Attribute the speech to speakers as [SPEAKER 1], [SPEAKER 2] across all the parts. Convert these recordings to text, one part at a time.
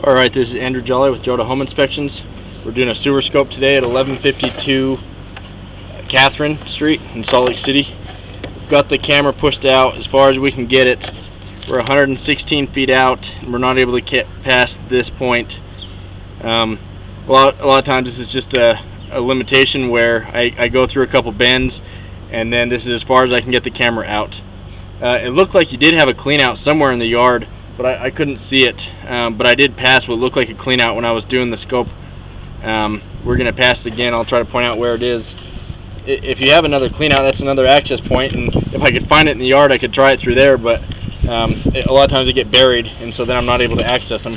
[SPEAKER 1] Alright, this is Andrew Jolly with Joda Home Inspections. We're doing a sewer scope today at 1152 Catherine Street in Salt Lake City. We've got the camera pushed out as far as we can get it. We're 116 feet out and we're not able to get past this point. A lot of times this is just a limitation where I go through a couple bends and then this is as far as I can get the camera out. It looked like you did have a clean out somewhere in the yard, but I couldn't see it. But I did pass what looked like a clean out when I was doing the scope. We're going to pass it again. I'll try to point out where it is. If you have another clean out, that's another access point, and if I could find it in the yard I could try it through there, but a lot of times they get buried and so then I'm not able to access them.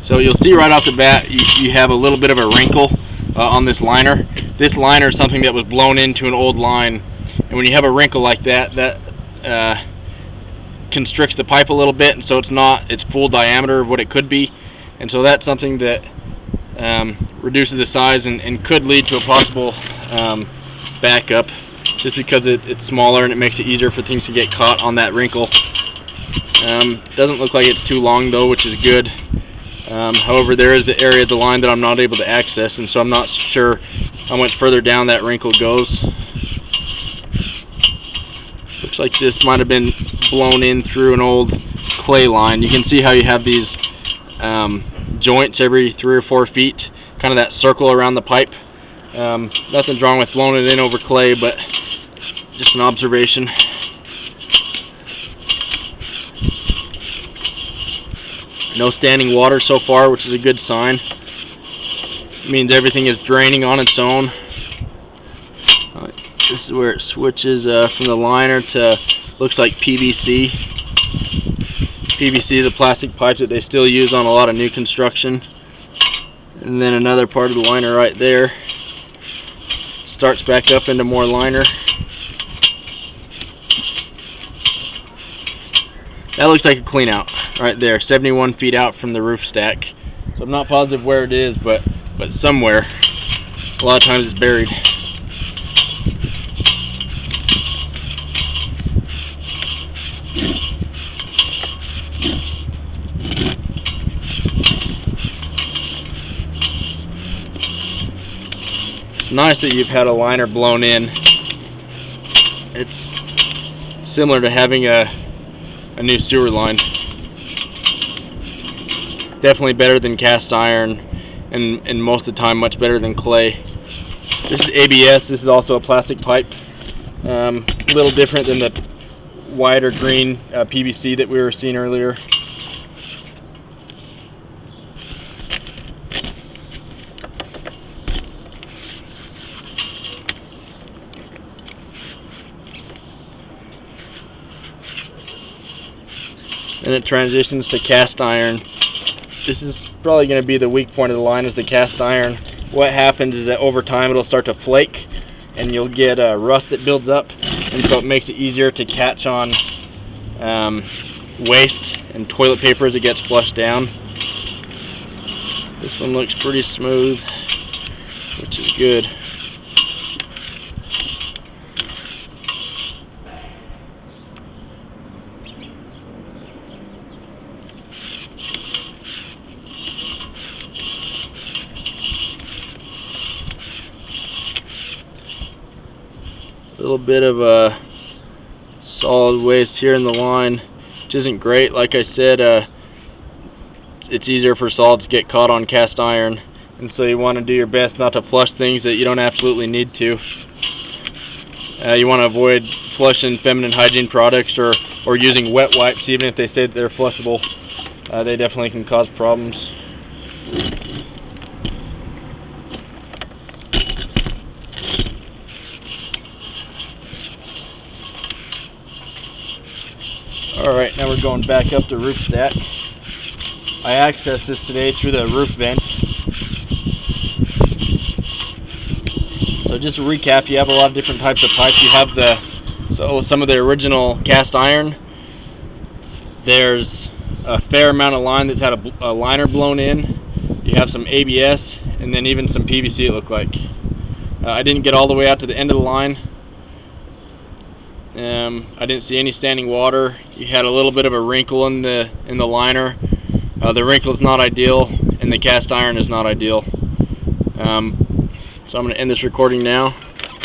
[SPEAKER 1] So you'll see right off the bat you have a little bit of a wrinkle on this liner. This liner is something that was blown into an old line, and when you have a wrinkle like that, constricts the pipe a little bit, and so it's not its full diameter of what it could be, and so that's something that reduces the size and could lead to a possible backup, just because it's smaller and it makes it easier for things to get caught on that wrinkle. Doesn't look like it's too long though, which is good. However, there is the area of the line that I'm not able to access, and so I'm not sure how much further down that wrinkle goes. Looks like this might have been blown in through an old clay line. You can see how you have these joints every 3 or 4 feet, kind of that circle around the pipe. Nothing's wrong with blowing it in over clay, but just an observation. No standing water so far, which is a good sign. It means everything is draining on its own. This is where it switches from the liner to, looks like PVC. PVC is a plastic pipe that they still use on a lot of new construction. And then another part of the liner right there starts back up into more liner. That looks like a clean out right there, 71 feet out from the roof stack. So I'm not positive where it is, but somewhere. A lot of times it's buried. It's nice that you've had a liner blown in. It's similar to having a new sewer line. Definitely better than cast iron, and most of the time much better than clay. This is ABS. This is also a plastic pipe. A little different than the white or green PVC that we were seeing earlier. And it transitions to cast iron. This is probably going to be the weak point of the line, is the cast iron. What happens is that over time it'll start to flake and you'll get rust that builds up, and so it makes it easier to catch on waste and toilet paper as it gets flushed down. This one looks pretty smooth, which is good. A little bit of solid waste here in the line, which isn't great. Like I said, it's easier for solids to get caught on cast iron, and so you want to do your best not to flush things that you don't absolutely need to. You want to avoid flushing feminine hygiene products or using wet wipes, even if they say that they're flushable. They definitely can cause problems. Alright, now we're going back up the roof stack. I accessed this today through the roof vent. So just to recap, you have a lot of different types of pipes. You have some of the original cast iron. There's a fair amount of line that's had a liner blown in. You have some ABS, and then even some PVC it looked like. I didn't get all the way out to the end of the line. I didn't see any standing water. you had a little bit of a wrinkle in the liner. The wrinkle is not ideal, and the cast iron is not ideal. So I'm going to end this recording now.